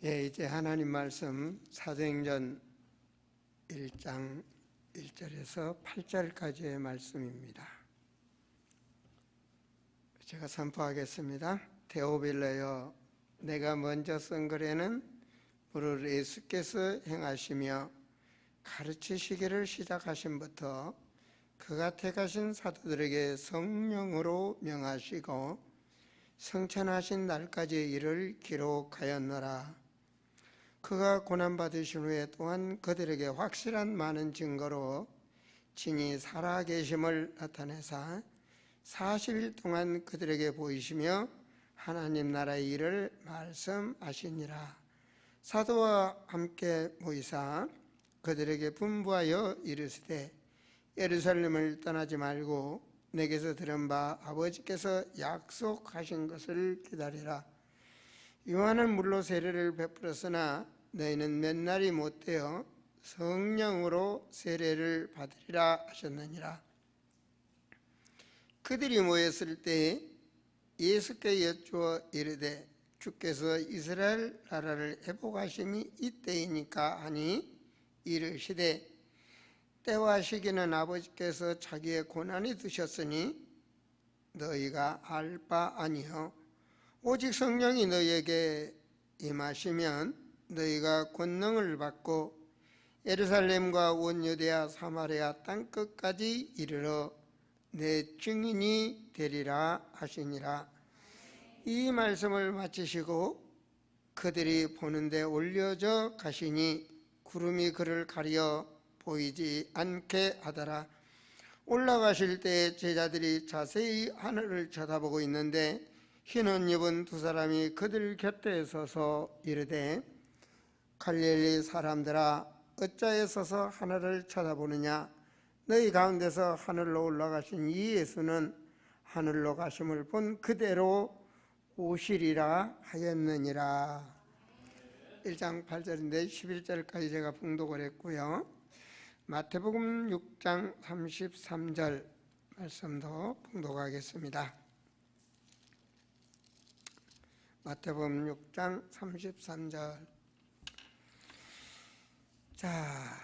이제 하나님 말씀 사도행전 1장 1절에서 8절까지의 말씀입니다. 제가 선포하겠습니다. 데오빌레여, 내가 먼저 쓴 글에는 무릇 예수께서 행하시며 가르치시기를 시작하심부터 그가 택하신 사도들에게 성령으로 명하시고 성천하신 날까지의 일을 기록하였노라. 그가 고난받으신 후에 또한 그들에게 확실한 많은 증거로 진히 살아계심을 나타내사 40일 동안 그들에게 보이시며 하나님 나라의 일을 말씀하시니라. 사도와 함께 모이사 그들에게 분부하여 이르시되 예루살렘을 떠나지 말고 내게서 들은 바 아버지께서 약속하신 것을 기다리라. 요한은 물로 세례를 베풀었으나 너희는 몇 날이 못되어 성령으로 세례를 받으리라 하셨느니라. 그들이 모였을 때 예수께 여쭈어 이르되 주께서 이스라엘 나라를 회복하심이 이때이니까 하니 이르시되 때와 시기는 아버지께서 자기의 고난이 두셨으니 너희가 알 바 아니요 오직 성령이 너희에게 임하시면 너희가 권능을 받고 예루살렘과 온 유대야 사마리아 땅끝까지 이르러 내 증인이 되리라 하시니라. 이 말씀을 마치시고 그들이 보는데 올려져 가시니 구름이 그를 가려 보이지 않게 하더라. 올라가실 때 제자들이 자세히 하늘을 쳐다보고 있는데 흰 옷 입은 두 사람이 그들 곁에 서서 이르되 갈릴리 사람들아 어찌하여 서서 하늘을 쳐다보느냐. 너희 가운데서 하늘로 올라가신 이 예수는 하늘로 가심을 본 그대로 오시리라 하였느니라. 1장 8절인데 11절까지 제가 봉독을 했고요. 마태복음 6장 33절 말씀도 봉독하겠습니다. 마태복음 6장 33절. 자,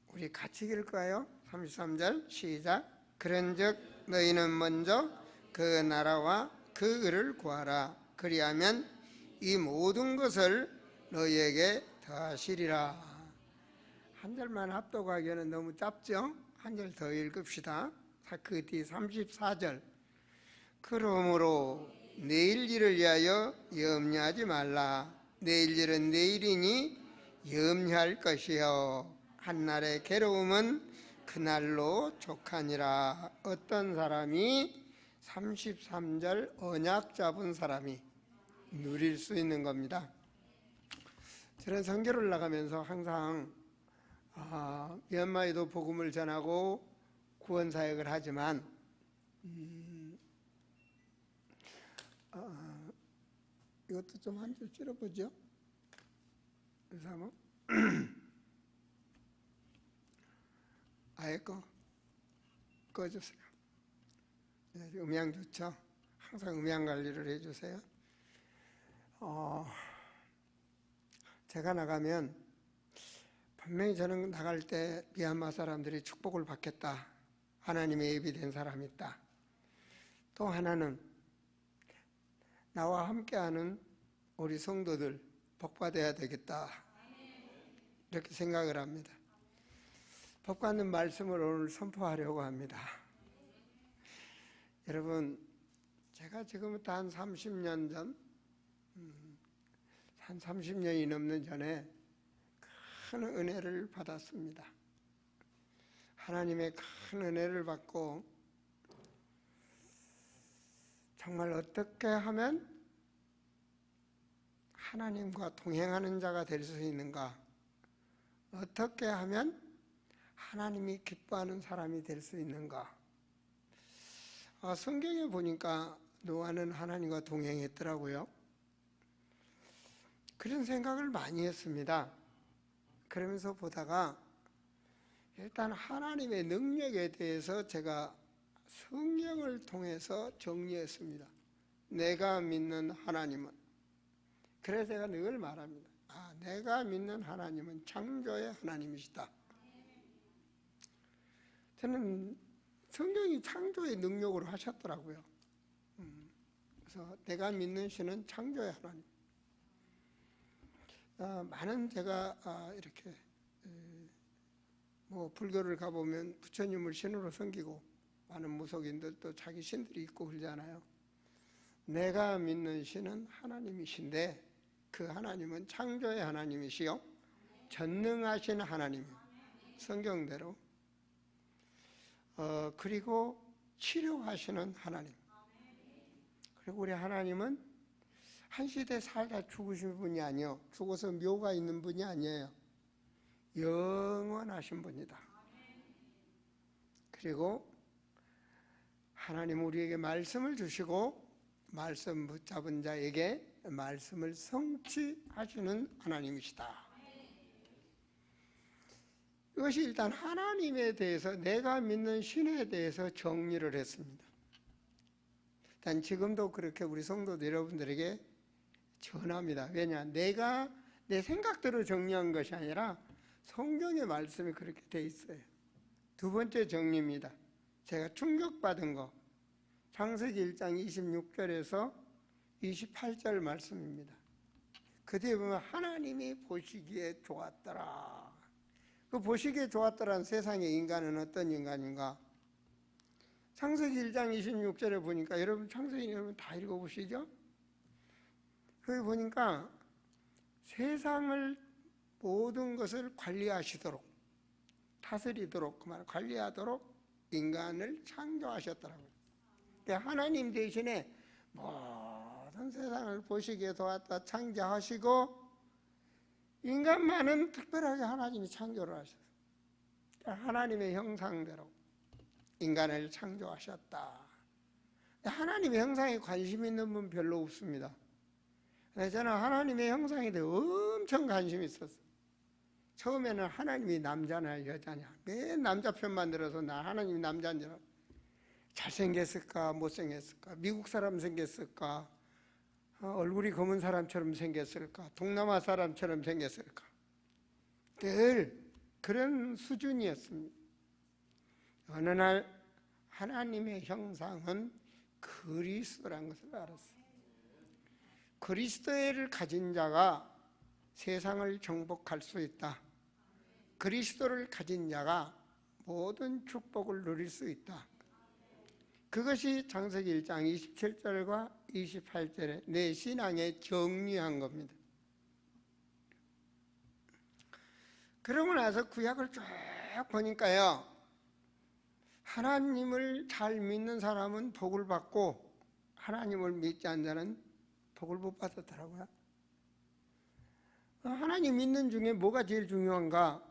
우리 같이 읽을까요? 33절 시작. 그런즉 너희는 먼저 그 나라와 그 의를 구하라. 그리하면 이 모든 것을 너희에게 더하시리라. 한 절만 합독하기에는 너무 짧죠? 한 절 더 읽읍시다. 그 뒤 34절. 그러므로 내일 일을 위하여 염려하지 말라. 내일 일은 내일이니 염려할 것이요 한날의 괴로움은 그날로 족하니라. 어떤 사람이 33절 언약 잡은 사람이 누릴 수 있는 겁니다. 저는 선교를 나가면서 항상 미얀마에도 복음을 전하고 구원 사역을 하지만 이것도 좀 한 줄 줄여보죠. 그래서 뭐 아예 꺼주세요. 네, 음향 좋죠. 항상 음향 관리를 해주세요. 제가 나가면 분명히 저는 나갈 때 미얀마 사람들이 축복을 받겠다. 하나님의 예비된 사람이 있다. 또 하나는 나와 함께하는 우리 성도들 복받아야 되겠다. 이렇게 생각을 합니다. 복받는 말씀을 오늘 선포하려고 합니다. 여러분, 제가 지금부터 한 30년 전, 한 30년이 넘는 전에 큰 은혜를 받았습니다. 하나님의 큰 은혜를 받고 정말 어떻게 하면 하나님과 동행하는 자가 될 수 있는가? 어떻게 하면 하나님이 기뻐하는 사람이 될 수 있는가? 성경에 보니까 노아는 하나님과 동행했더라고요. 그런 생각을 많이 했습니다. 그러면서 보다가 일단 하나님의 능력에 대해서 제가 성경을 통해서 정리했습니다. 내가 믿는 하나님은 그래서 제가 늘 말합니다. 내가 믿는 하나님은 창조의 하나님이시다. 저는 성경이 창조의 능력으로 하셨더라고요. 그래서 내가 믿는 신은 창조의 하나님. 많은 제가 이렇게 불교를 가보면 부처님을 신으로 섬기고 많은 무속인들도 자기 신들이 있고 그러잖아요. 내가 믿는 신은 하나님이신데 그 하나님은 창조의 하나님이시요 전능하신 하나님이요. 성경대로. 그리고 치료하시는 하나님. 그리고 우리 하나님은 한 시대 살다 죽으신 분이 아니요, 죽어서 묘가 있는 분이 아니에요. 영원하신 분이다. 그리고 하나님 우리에게 말씀을 주시고 말씀 붙잡은 자에게 말씀을 성취하시는 하나님이시다. 이것이 일단 하나님에 대해서, 내가 믿는 신에 대해서 정리를 했습니다. 일단 지금도 그렇게 우리 성도들 여러분들에게 전합니다. 왜냐? 내가 내 생각대로 정리한 것이 아니라 성경의 말씀이 그렇게 돼 있어요. 두 번째 정리입니다. 제가 충격받은 거, 창세기 1장 26절에서 28절 말씀입니다. 그 뒤에 보면 하나님이 보시기에 좋았더라. 그 보시기에 좋았더라는 세상의 인간은 어떤 인간인가? 창세기 1장 26절에 보니까, 여러분 창세기 여러분 다 읽어보시죠? 거기 보니까 세상을 모든 것을 관리하시도록, 다스리도록, 그 말 관리하도록 인간을 창조하셨더라고요. 그러니까 하나님 대신에 모든 세상을 보시기에 도왔다 창조하시고 인간만은 특별하게 하나님이 창조를 하셨어요. 그러니까 하나님의 형상대로 인간을 창조하셨다. 하나님의 형상에 관심 있는 분 별로 없습니다. 저는 하나님의 형상에 대해 엄청 관심이 있었어요. 처음에는 하나님이 남자냐 여자냐, 맨 남자 편만 들어서 나 하나님이 남자인 줄 알았어요. 잘생겼을까 못생겼을까, 미국 사람 생겼을까, 얼굴이 검은 사람처럼 생겼을까, 동남아 사람처럼 생겼을까, 늘 그런 수준이었습니다. 어느 날 하나님의 형상은 그리스도라는 것을 알았어요. 그리스도를 가진 자가 세상을 정복할 수 있다. 그리스도를 가진 자가 모든 축복을 누릴 수 있다. 그것이 창세기 1장 27절과 28절에 내 신앙에 정리한 겁니다. 그러고 나서 구약을 쭉 보니까요, 하나님을 잘 믿는 사람은 복을 받고 하나님을 믿지 않는 자는 복을 못 받았더라고요. 하나님 믿는 중에 뭐가 제일 중요한가?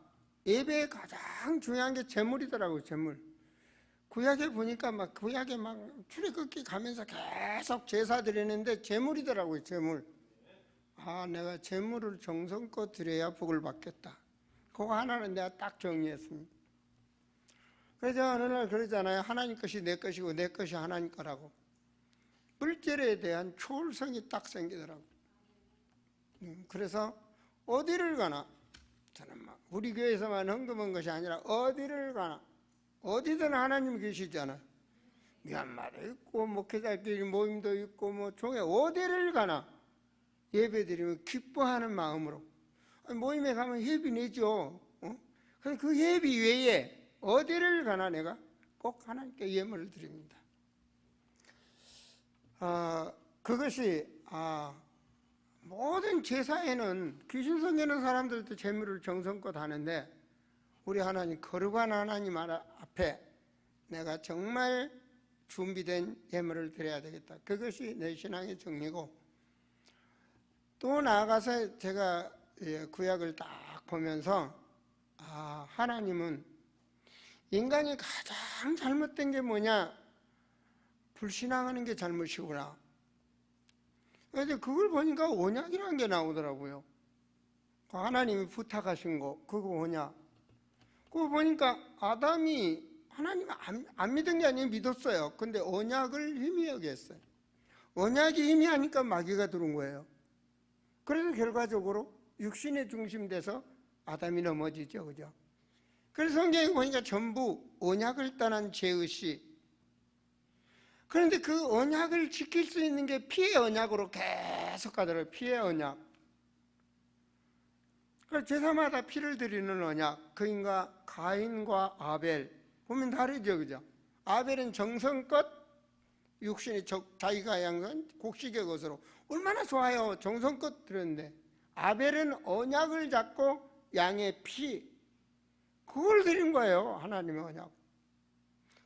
예배에 가장 중요한 게 재물이더라고요. 재물. 구약에 보니까 구약에 출애굽기 가면서 계속 제사 드리는데 재물이더라고요. 재물. 내가 재물을 정성껏 드려야 복을 받겠다. 그거 하나는 내가 딱 정리했습니다. 그래서 어느 날 그러잖아요. 하나님 것이 내 것이고 내 것이 하나님 거라고. 물질에 대한 초월성이 딱 생기더라고요. 그래서 어디를 가나, 저는 우리 교회에서만 헌금한 것이 아니라 어디를 가나 어디든 하나님 계시잖아요. 미얀마도 있고 목회자끼리 모임도 있고 종에 어디를 가나 예배드리면 기뻐하는 마음으로, 모임에 가면 예비 내죠. 그 예비 외에 어디를 가나 내가 꼭 하나님께 예물을 드립니다. 그것이 모든 제사에는 귀신 섬기는 사람들도 재물을 정성껏 하는데, 우리 하나님, 거룩한 하나님 앞에 내가 정말 준비된 예물을 드려야 되겠다. 그것이 내 신앙의 정리고, 또 나아가서 제가 구약을 딱 보면서 하나님은 인간이 가장 잘못된 게 뭐냐? 불신앙하는 게 잘못이구나. 그래서 그걸 보니까 언약이라는 게 나오더라고요. 하나님이 부탁하신 거, 그거 뭐냐? 그거 보니까 아담이 하나님 안 믿은 게 아니라 믿었어요. 근데 언약을 희미하게 했어요. 언약이 희미하니까 마귀가 들어온 거예요. 그래서 결과적으로 육신의 중심돼서 아담이 넘어지죠, 그죠? 그래서 성경에 보니까 전부 언약을 떠난 죄의 씨. 그런데 그 언약을 지킬 수 있는 게 피의 언약으로 계속 가더라고요. 피의 언약. 그래서 제사마다 피를 드리는 언약. 그인가 가인과 아벨 보면 다르죠, 그죠? 아벨은 정성껏 육신의 자기가 양은 곡식의 것으로 얼마나 좋아요. 정성껏 드렸는데 아벨은 언약을 잡고 양의 피, 그걸 드린 거예요. 하나님의 언약.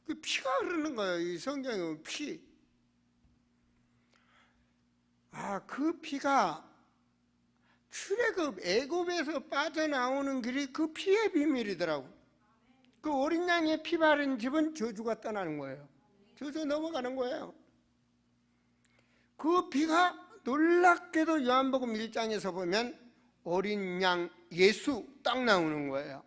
그 피가 흐르는 거예요. 이 성경에 피. 그 피가 출애굽 애굽에서 빠져나오는 길이 그 피의 비밀이더라고. 그 어린 양의 피 바른 집은 저주가 떠나는 거예요. 저주 넘어가는 거예요. 그 피가 놀랍게도 요한복음 1장에서 보면 어린 양 예수 딱 나오는 거예요.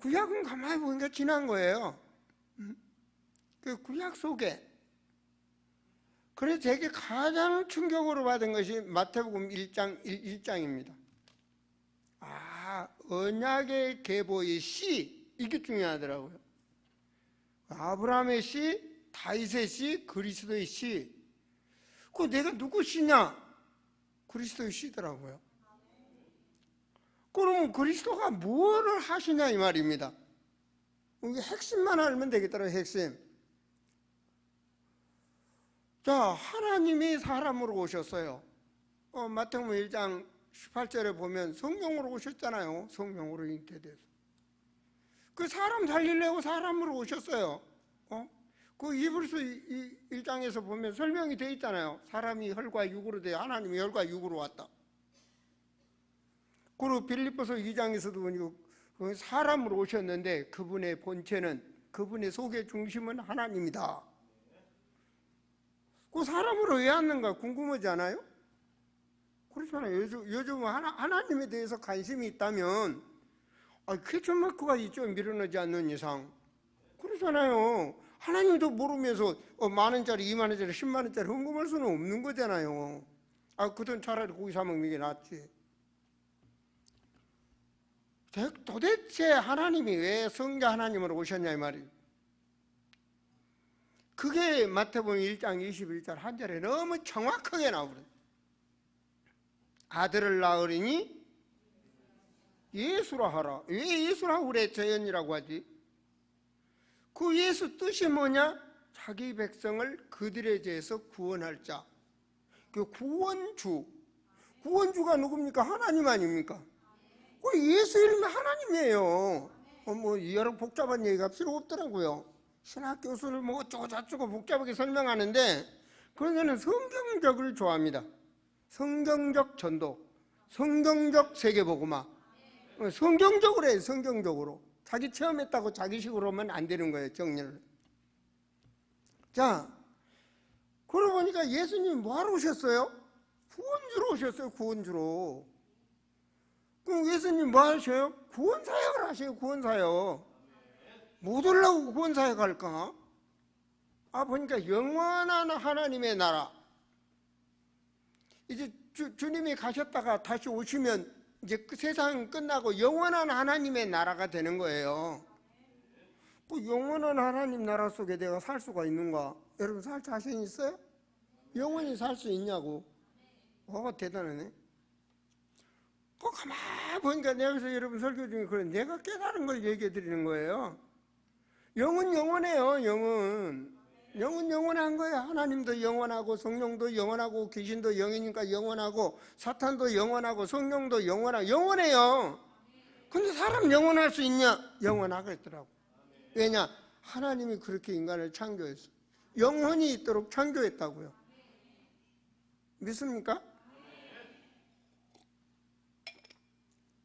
구약은 가만히 보니까 지난 거예요. 그 구약 속에. 그래서 제게 가장 충격으로 받은 것이 마태복음 1장입니다. 언약의 계보의 씨, 이게 중요하더라고요. 아브라함의 씨, 다윗의 씨, 그리스도의 씨. 그 내가 누구 씨냐? 그리스도의 씨더라고요. 그러면 그리스도가 뭐를 하시냐 이 말입니다. 이게 핵심만 알면 되겠더라고요. 핵심. 자, 하나님이 사람으로 오셨어요. 마태복음 1장 18절에 보면 성령으로 오셨잖아요. 성령으로 잉태돼서. 그 사람 살리려고 사람으로 오셨어요. 그 이브리서 1장에서 보면 설명이 되어 있잖아요. 사람이 혈과 육으로 돼 하나님이 혈과 육으로 왔다. 그리고 빌립보서 2장에서도 보니까 사람으로 오셨는데 그분의 본체는, 그분의 속의 중심은 하나님이다. 그 사람으로 왜 왔는가 궁금하지 않아요? 그렇잖아요. 요즘 하나님에 대해서 관심이 있다면 쾌천 마크가 이쪽 밀어넣지 않는 이상 그렇잖아요. 하나님도 모르면서 만원짜리, 2만원짜리, 10만원짜리 헌금할 수는 없는 거잖아요. 그 돈 차라리 고기 사 먹는 게 낫지. 도대체 하나님이 왜 성자 하나님으로 오셨냐 이 말이에요. 그게 마태복음 1장 21절 한 절에 너무 정확하게 나오거든요. 아들을 낳으리니 예수라 하라. 왜 예수라고 그래? 저연이라고 하지. 그 예수 뜻이 뭐냐? 자기 백성을 그들의 죄에서 구원할 자. 그 구원주. 구원주가 누굽니까? 하나님 아닙니까? 그 예수 이름이 하나님이에요. 여러 복잡한 얘기가 필요 없더라고요. 신학 교수를 뭐 어쩌고 복잡하게 설명하는데 그런 데는 성경적을 좋아합니다. 성경적 전도, 성경적 세계복음화. 성경적으로 해요. 성경적으로. 자기 체험했다고 자기식으로 하면 안 되는 거예요. 정리를. 자, 그러고 보니까 예수님이 뭐하러 오셨어요? 구원주로 오셨어요. 구원주로. 그럼 예수님 뭐 하셔요? 구원사역을 하셔요. 구원사역. 못 올라오고 구원사역 할까? 보니까 영원한 하나님의 나라. 이제 주님이 가셨다가 다시 오시면 이제 그 세상 끝나고 영원한 하나님의 나라가 되는 거예요. 그 영원한 하나님 나라 속에 내가 살 수가 있는가? 여러분 살 자신 있어요? 영원히 살 수 있냐고. 대단하네. 가만히 보니까 내가 그래서 여러분 설교 중에 그런 내가 깨달은 걸 얘기해 드리는 거예요. 영은 영원해요. 영은 영원한 거예요. 하나님도 영원하고 성령도 영원하고 귀신도 영이니까 영원하고 사탄도 영원하고 성령도 영원해요. 근데 사람 영원할 수 있냐? 영원하겠더라고. 왜냐? 하나님이 그렇게 인간을 창조했어. 영혼이 있도록 창조했다고요. 믿습니까?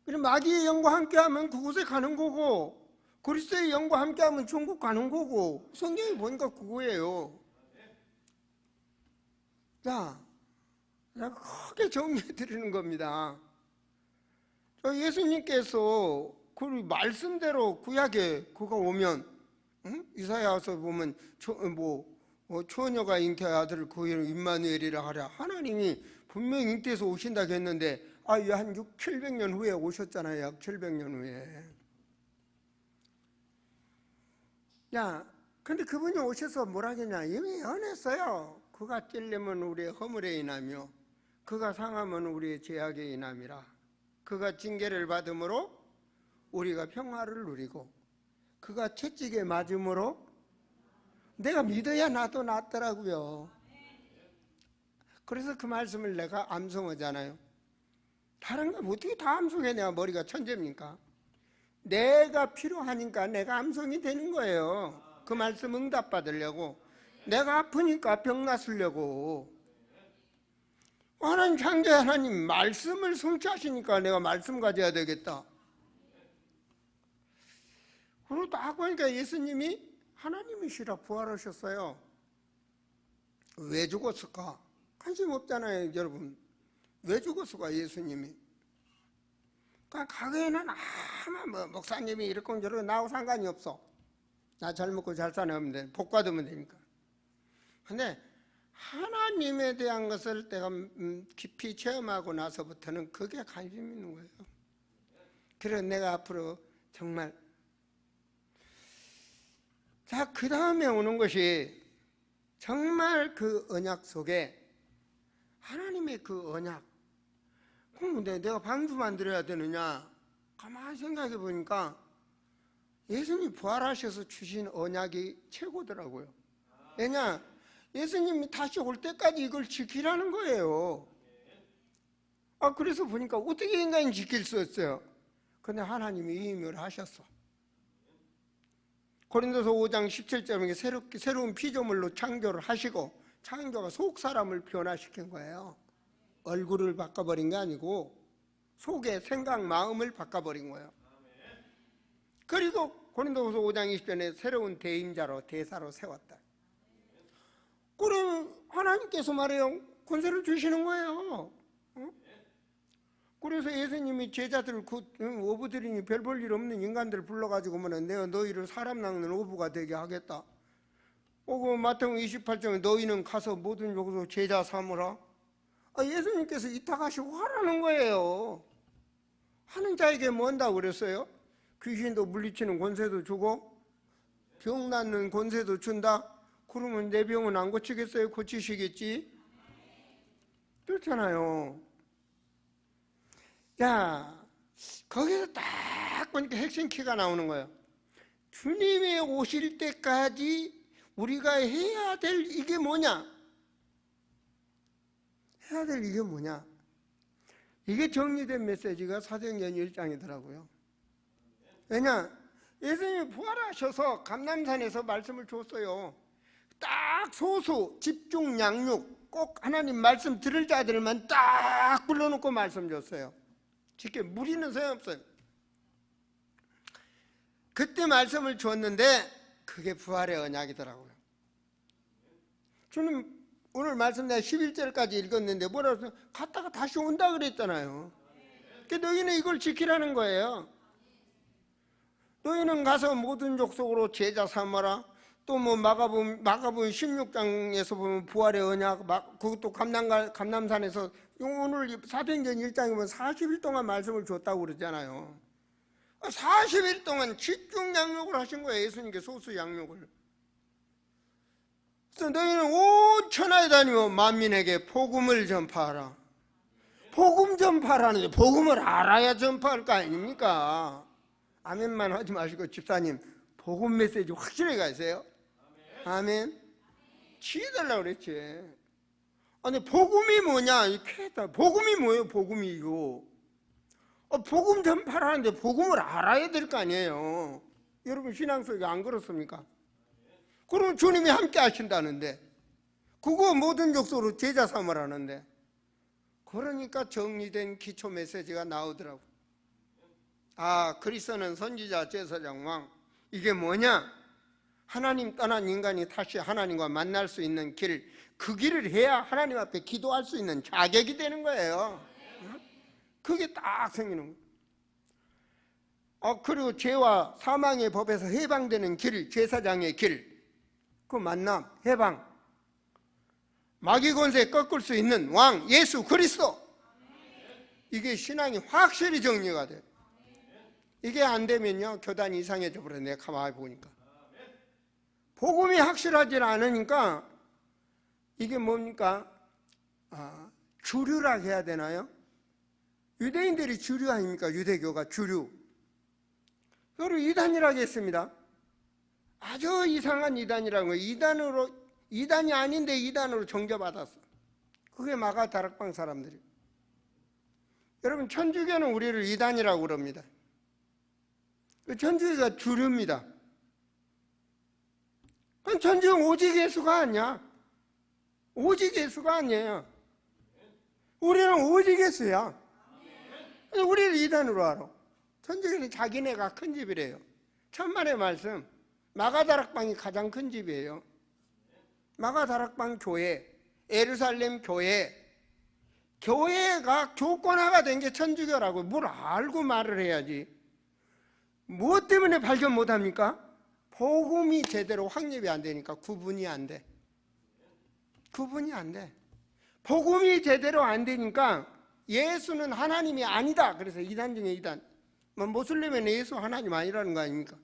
그럼 마귀의 영과 함께하면 그곳에 가는 거고 그리스도의 영과 함께하면 천국 가는 거고 성경이 보니까 그거예요. 자, 제가 크게 정리해 드리는 겁니다. 예수님께서 그 말씀대로 구약에 그가 오면 이사야서 보면 처녀가 잉태한 아들을 그 이름 임마누엘이라 하랴. 하나님이 분명히 잉태해서 오신다고 했는데 한 700년 후에 오셨잖아요. 약 700년 후에. 근데 그분이 오셔서 뭐라 하겠냐. 이미 연했어요. 그가 찔리면 우리의 허물에 인하며 그가 상하면 우리의 죄악에 인함이라. 그가 징계를 받음으로 우리가 평화를 누리고 그가 채찍에 맞음으로 내가 믿어야 나도 낫더라고요. 그래서 그 말씀을 내가 암송하잖아요. 다른 거 어떻게 다 암송해? 내가 머리가 천재입니까? 내가 필요하니까 내가 암송이 되는 거예요. 그 말씀 응답 받으려고. 내가 아프니까 병 낫으려고. 하나님 창조의 하나님 말씀을 성취하시니까 내가 말씀 가져야 되겠다. 그리고 딱 보니까 예수님이 하나님이시라 부활하셨어요. 왜 죽었을까? 관심 없잖아요, 여러분. 왜 죽었을까, 예수님이? 그러니까 과거에는 아마 목사님이 이렇고 저렇고 나하고 상관이 없어. 나 잘 먹고 잘 사면 돼. 복 받으면 되니까. 근데 하나님에 대한 것을 내가 깊이 체험하고 나서부터는 그게 관심 있는 거예요. 그래서 내가 앞으로 정말 자, 그 다음에 오는 것이 정말 그 언약 속에 하나님의 그 언약. 근데 내가 방주만 드려야 되느냐? 가만히 생각해 보니까 예수님이 부활하셔서 주신 언약이 최고더라고요. 왜냐? 예수님이 다시 올 때까지 이걸 지키라는 거예요. 그래서 보니까 어떻게 인간이 지킬 수 있어요? 근데 하나님이 임의를 하셨어. 고린도서 5장 17절에 새로운 피조물로 창조를 하시고 창조가 속 사람을 변화시킨 거예요. 얼굴을 바꿔버린 게 아니고 속의 생각, 마음을 바꿔버린 거예요. 그리고 고린도서 5장 20절에 새로운 대임자로 대사로 세웠다. 그럼 하나님께서 말해요. 권세를 주시는 거예요. 그래서 예수님이 제자들 어부들이니 별 볼 일 없는 인간들을 불러가지고 내가 너희를 사람 낚는 어부가 되게 하겠다. 그 마태복음 28장에 너희는 가서 모든 족속 제자 삼으라. 예수님께서 이탁하시고 하라는 거예요. 하는 자에게 뭐 한다고 그랬어요? 귀신도 물리치는 권세도 주고 병 낫는 권세도 준다. 그러면 내 병은 안 고치겠어요? 고치시겠지? 그렇잖아요. 자, 거기서 딱 보니까 핵심 키가 나오는 거예요. 주님이 오실 때까지 우리가 해야 될 이게 뭐냐? 해야 될 이게 뭐냐? 이게 정리된 메시지가 사도행전 1장이더라고요. 왜냐? 예수님이 부활하셔서 감람산에서 말씀을 줬어요. 딱 소수, 집중, 양육, 꼭 하나님 말씀 들을 자들만 딱 불러놓고 말씀 줬어요. 쉽게 무리는 소용없어요. 그때 말씀을 줬는데 그게 부활의 언약이더라고요. 주님 오늘 말씀 내가 11절까지 읽었는데 뭐라고 해서 갔다가 다시 온다 그랬잖아요. 그러니까 너희는 이걸 지키라는 거예요. 너희는 가서 모든 족속으로 제자 삼아라. 또 마가복음 16장에서 보면 부활의 언약, 그것도 감람산에서 오늘 사도행전 1장에 보면 40일 동안 말씀을 줬다고 그러잖아요. 40일 동안 집중 양육을 하신 거예요. 예수님께 소수 양육을. 그래서 너희는 온 천하에 다니며 만민에게 복음을 전파하라. 복음 전파라는데 복음을 알아야 전파할 거 아닙니까? 아멘만 하지 마시고 집사님 복음 메시지 확실하게 가세요. 아멘. 지혜달라고 그랬지. 아니 복음이 뭐냐? 복음이 뭐예요? 복음이 이거. 복음 전파라는데 복음을 알아야 될 거 아니에요. 여러분 신앙 속에 안 그렇습니까? 그럼 주님이 함께 하신다는데 그거 모든 족속으로 제자 삼으라는데 그러니까 정리된 기초 메시지가 나오더라고. 그리스도는 선지자, 제사장, 왕. 이게 뭐냐? 하나님 떠난 인간이 다시 하나님과 만날 수 있는 길, 그 길을 해야 하나님 앞에 기도할 수 있는 자격이 되는 거예요. 그게 딱 생기는 거예요. 그리고 죄와 사망의 법에서 해방되는 길, 제사장의 길, 그 만남, 해방. 마귀 권세 꺾을 수 있는 왕 예수 그리스도. 이게 신앙이 확실히 정리가 돼요. 이게 안 되면요 교단이 이상해져 버려요. 내가 가만히 보니까 복음이 확실하지 않으니까 이게 뭡니까? 주류라 해야 되나요? 유대인들이 주류 아닙니까? 유대교가 주류. 그걸 이단이라고 했습니다. 아주 이상한 이단이라는 거예요. 이단이 아닌데 이단으로 정죄받았어. 그게 마가 다락방 사람들이. 여러분 천주교는 우리를 이단이라고 그럽니다. 천주교가 주류입니다. 그건 천주교는 오직 예수가 아니야. 오직 예수가 아니에요. 우리는 오직 예수야. 우리를 이단으로 알아. 천주교는 자기네가 큰 집이래요. 천만의 말씀. 마가다락방이 가장 큰 집이에요. 마가다락방 교회, 예루살렘 교회가 교권화가 된 게 천주교라고. 뭘 알고 말을 해야지. 무엇 때문에 발견 못합니까? 복음이 제대로 확립이 안 되니까. 구분이 안 돼. 복음이 제대로 안 되니까 예수는 하나님이 아니다. 그래서 이단 중에 이단. 모슬림은 예수 하나님 아니라는 거 아닙니까?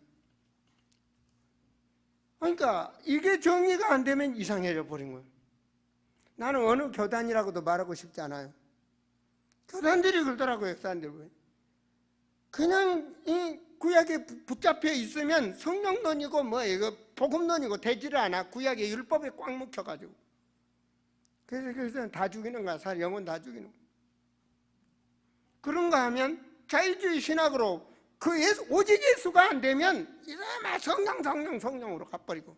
그러니까 이게 정리가 안 되면 이상해져 버린 거예요. 나는 어느 교단이라고도 말하고 싶지 않아요. 교단들이 그러더라고요. 역사님들. 그냥 이 구약에 붙잡혀 있으면 성령론이고 이거 복음론이고 되지를 않아. 구약의 율법에 꽉 묵혀가지고. 그래서 다 죽이는 거야. 영혼 다 죽이는 거야. 그런가 하면 자유주의 신학으로 그 예수, 오직 예수가 안 되면 이제 막 성령으로 가버리고.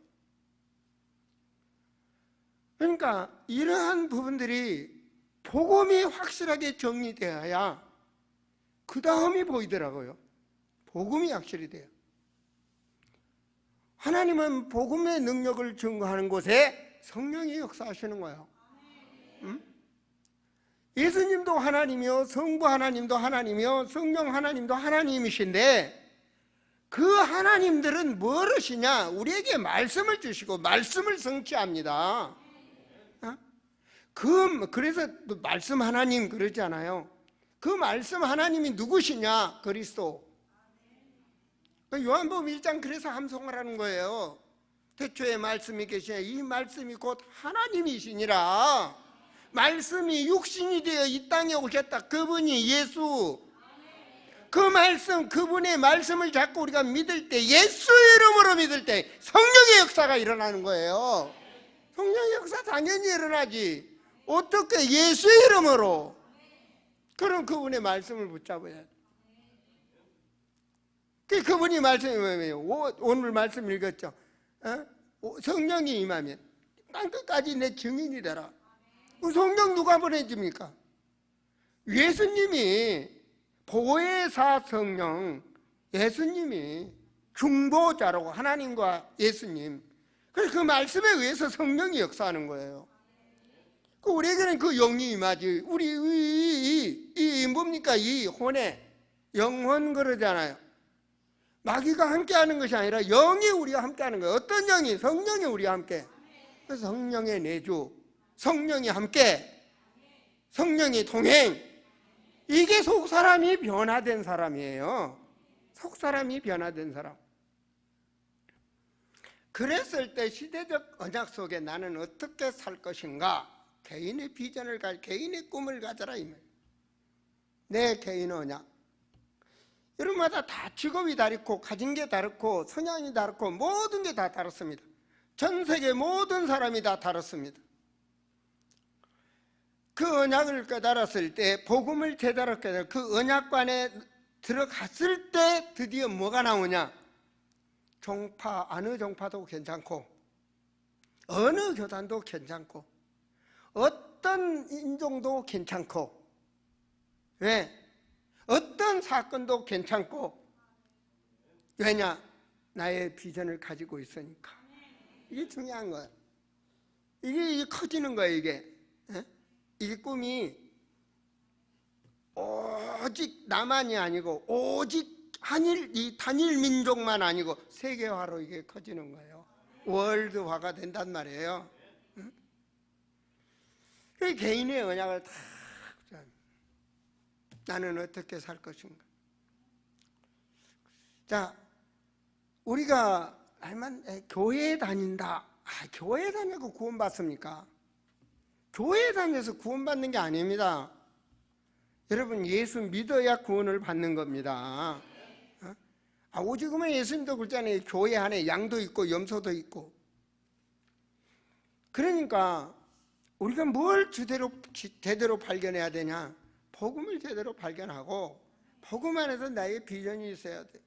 그러니까 이러한 부분들이 복음이 확실하게 정리되어야 그 다음이 보이더라고요. 복음이 확실히 돼요. 하나님은 복음의 능력을 증거하는 곳에 성령이 역사하시는 거예요. 응? 예수님도 하나님이요, 성부 하나님도 하나님이요, 성령 하나님도 하나님이신데 그 하나님들은 뭘 하시냐? 우리에게 말씀을 주시고 말씀을 성취합니다. 그래서 말씀 하나님 그러잖아요. 그 말씀 하나님이 누구시냐? 그리스도. 요한복음 1장 그래서 함송하라는 거예요. 태초에 말씀이 계시냐? 이 말씀이 곧 하나님이시니라. 말씀이 육신이 되어 이 땅에 오셨다. 그분이 예수. 그 말씀, 그분의 말씀을 잡고 우리가 믿을 때, 예수 이름으로 믿을 때 성령의 역사가 일어나는 거예요. 성령의 역사 당연히 일어나지. 어떻게? 예수 이름으로. 그럼 그분의 말씀을 붙잡아야 돼. 그분이 말씀이 뭐예요? 오늘 말씀 읽었죠? 성령이 임하면 땅끝까지 내 증인이 되라. 성령 누가 보내줍니까? 예수님이 보혜사 성령, 예수님이 중보자라고. 하나님과 예수님. 그래서 그 말씀에 의해서 성령이 역사하는 거예요. 우리에게는 그 영이 임하지. 우리 이 뭡니까? 이 혼에 영혼 그러잖아요. 마귀가 함께하는 것이 아니라 영이 우리와 함께하는 거예요. 어떤 영이? 성령이 우리와 함께. 그래서 성령의 내주, 성령이 함께, 성령이 동행. 이게 속사람이 변화된 사람이에요. 속사람이 변화된 사람. 그랬을 때 시대적 언약 속에 나는 어떻게 살 것인가? 개인의 비전을 개인의 꿈을 가져라 이 말. 내 개인 언약. 여러분마다 다 직업이 다르고 가진 게 다르고 성향이 다르고 모든 게 다 다릅니다. 전 세계 모든 사람이 다 다릅니다. 그 언약을 깨달았을 때, 복음을 제대로 깨달아 그 언약관에 들어갔을 때 드디어 뭐가 나오냐? 종파, 어느 종파도 괜찮고 어느 교단도 괜찮고 어떤 인종도 괜찮고, 왜? 어떤 사건도 괜찮고. 왜냐? 나의 비전을 가지고 있으니까. 이게 중요한 거야. 이게 커지는 거야. 이게 꿈이 오직 나만이 아니고 오직 이 단일 민족만 아니고 세계화로 이게 커지는 거예요. 월드화가 된단 말이에요. 그 개인의 언약을 다 나는 어떻게 살 것인가. 자, 우리가 교회에 다닌다. 교회에 다니고 구원받습니까? 교회에 다녀서 구원받는 게 아닙니다. 여러분, 예수 믿어야 구원을 받는 겁니다. 오직은 예수님도 그렇잖아요. 교회 안에 양도 있고 염소도 있고. 그러니까 우리가 뭘 제대로 발견해야 되냐? 복음을 제대로 발견하고 복음 안에서 나의 비전이 있어야 돼.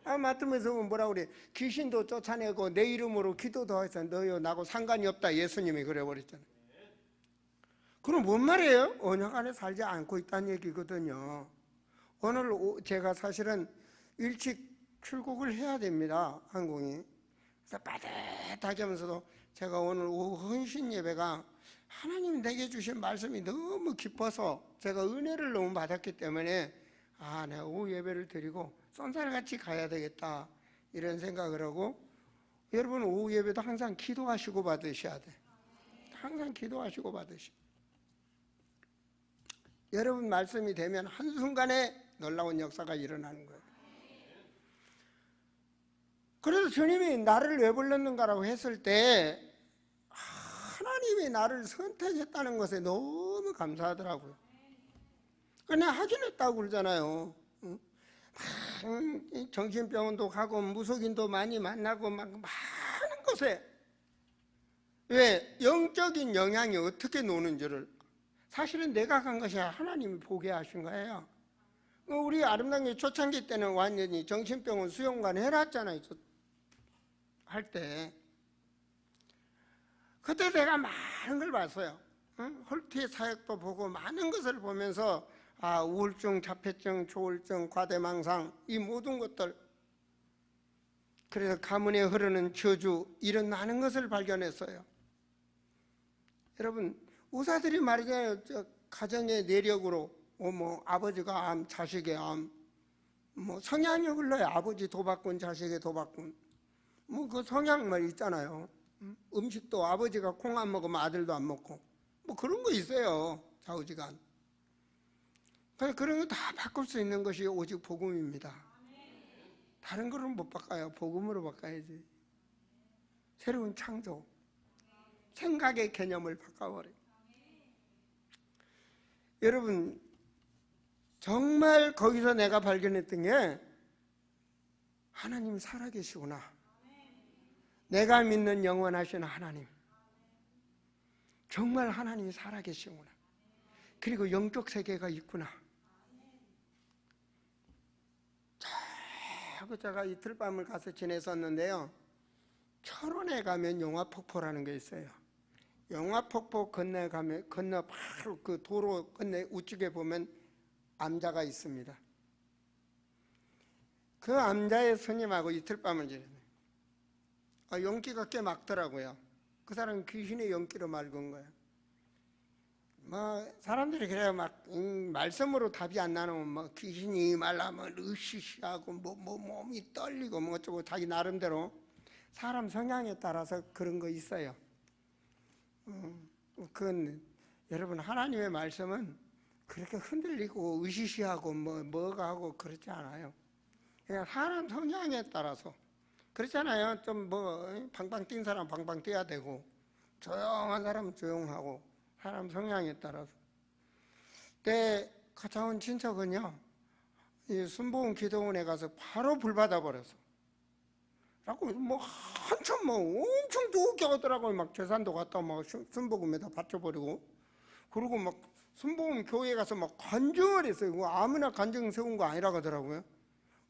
마태복음에서 뭐라 그래? 귀신도 쫓아내고 내 이름으로 기도도 해서 너요 나하고 상관이 없다. 예수님이 그래버렸잖아요. 그럼 뭔 말이에요? 언약 안에 살지 않고 있다는 얘기거든요. 오늘 제가 사실은 일찍 출국을 해야 됩니다. 항공이. 그래서 빠듯하게 하면서도 제가 오늘 오후 헌신 예배가 하나님 내게 주신 말씀이 너무 깊어서 제가 은혜를 너무 받았기 때문에 내가 오후 예배를 드리고 쏜살같이 가야 되겠다 이런 생각을 하고, 여러분 오후 예배도 항상 기도하시고 받으셔야 돼. 항상 기도하시고 받으셔. 여러분 말씀이 되면 한순간에 놀라운 역사가 일어나는 거예요. 그래서 주님이 나를 왜 불렀는가라고 했을 때 하나님이 나를 선택했다는 것에 너무 감사하더라고요. 그냥 하긴 했다고 그러잖아요. 정신병원도 가고 무속인도 많이 만나고 막 많은 곳에, 왜? 영적인 영향이 어떻게 노는지를 사실은 내가 간 것이 아니라 하나님이 보게 하신 거예요. 우리 아름다운 초창기 때는 완전히 정신병원 수용관 해놨잖아요. 할 때. 그때 내가 많은 걸 봤어요. 홀트의 사역도 보고 많은 것을 보면서 우울증, 자폐증, 조울증, 과대망상 이 모든 것들, 그래서 가문에 흐르는 저주 이런 많은 것을 발견했어요. 여러분 의사들이 말이잖아요. 가정의 내력으로 아버지가 암, 자식의 암, 성향이 흘러요. 아버지 도박꾼, 자식의 도박꾼. 그 성향 말 있잖아요. 음식도 아버지가 콩 안 먹으면 아들도 안 먹고 그런 거 있어요. 좌우지간. 그런 거 다 바꿀 수 있는 것이 오직 복음입니다. 다른 거는 못 바꿔요. 복음으로 바꿔야지. 새로운 창조, 생각의 개념을 바꿔버려요. 여러분 정말 거기서 내가 발견했던 게 하나님 살아계시구나. 내가 믿는 영원하신 하나님, 정말 하나님이 살아계시구나. 그리고 영적 세계가 있구나. 제가 이틀 밤을 가서 지냈었는데요, 철원에 가면 영화폭포라는 게 있어요. 영화폭포 건너 바로 그 도로 건너 우측에 보면 암자가 있습니다. 그 암자의 스님하고 이틀 밤을 지냈어요. 연기가 꽤 막더라고요. 그 사람은 귀신의 연기로 맑은 거예요. 사람들이 그래요. 말씀으로 답이 안 나오면 귀신이 말하면 으시시하고 몸이 떨리고 어쩌고 자기 나름대로 사람 성향에 따라서 그런 거 있어요. 그건 여러분 하나님의 말씀은 그렇게 흔들리고 으시시하고 뭐가 하고 그렇지 않아요. 그냥 사람 성향에 따라서. 그렇잖아요. 좀 방방 뛴 사람 방방 뛰어야 되고, 조용한 사람은 조용하고, 사람 성향에 따라서. 때 갔다 온 친척은요, 이 순복음 기도원에 가서 바로 불 받아버렸어. 그래갖고 한참 엄청 두껍게 하더라고요. 막 재산도 갖다 순복음에다 바쳐버리고, 그리고 순복음 교회에 가서 간증을 했어요. 아무나 간증 세운 거 아니라고 하더라고요.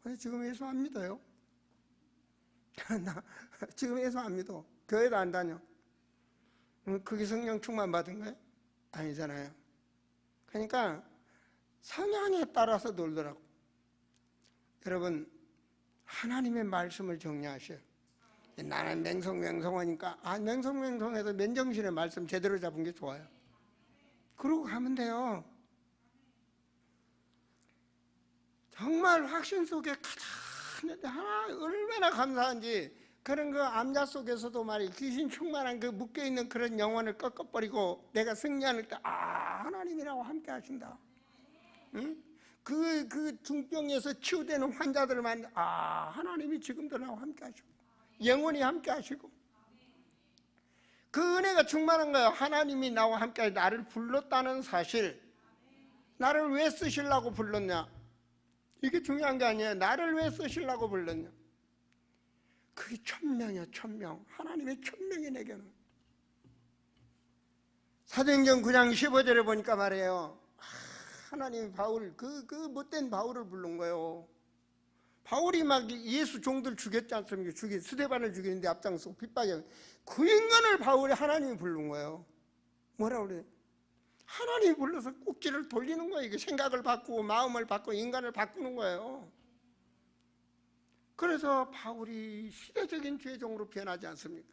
근데 지금 예수 안 믿어요. 나 지금 예수 안 믿어. 교회도 안 다녀. 그게 성령 충만 받은 거예요? 아니잖아요. 그러니까 성향에 따라서 놀더라고. 여러분 하나님의 말씀을 정리하셔요. 나는 맹성하니까 맹성해서 맨정신의 말씀 제대로 잡은 게 좋아요. 그러고 가면 돼요. 정말 확신 속에 가장 얼마나 감사한지 그런 그 암자 속에서도 말이에요. 귀신 충만한 그 묶여있는 그런 영혼을 꺾어버리고 내가 승리하는 때, 하나님이라고 함께 하신다. 응? 그 중병에서 치유되는 환자들을 만나, 하나님이 지금도 나와 함께 하시고, 영원히 함께 하시고. 그 은혜가 충만한 거예요. 하나님이 나와 함께 나를 불렀다는 사실. 나를 왜 쓰시려고 불렀냐? 이게 중요한 게 아니에요. 나를 왜 쓰시려고 불렀냐? 그게 천명이야, 천명. 하나님의 천명이 내게는. 사도행전 9장 15절에 보니까 말이에요. 하나님이 바울, 그 못된 바울을 부른 거예요. 바울이 막 예수 종들 죽였지 않습니까? 스데반을 죽이는데 앞장서 핍박해. 그 인간을 바울이 하나님이 부른 거예요. 뭐라고 그래? 하나님이 불러서 꼭지를 돌리는 거예요. 이게 생각을 바꾸고 마음을 바꾸고 인간을 바꾸는 거예요. 그래서 바울이 시대적인 죄종으로 변하지 않습니까?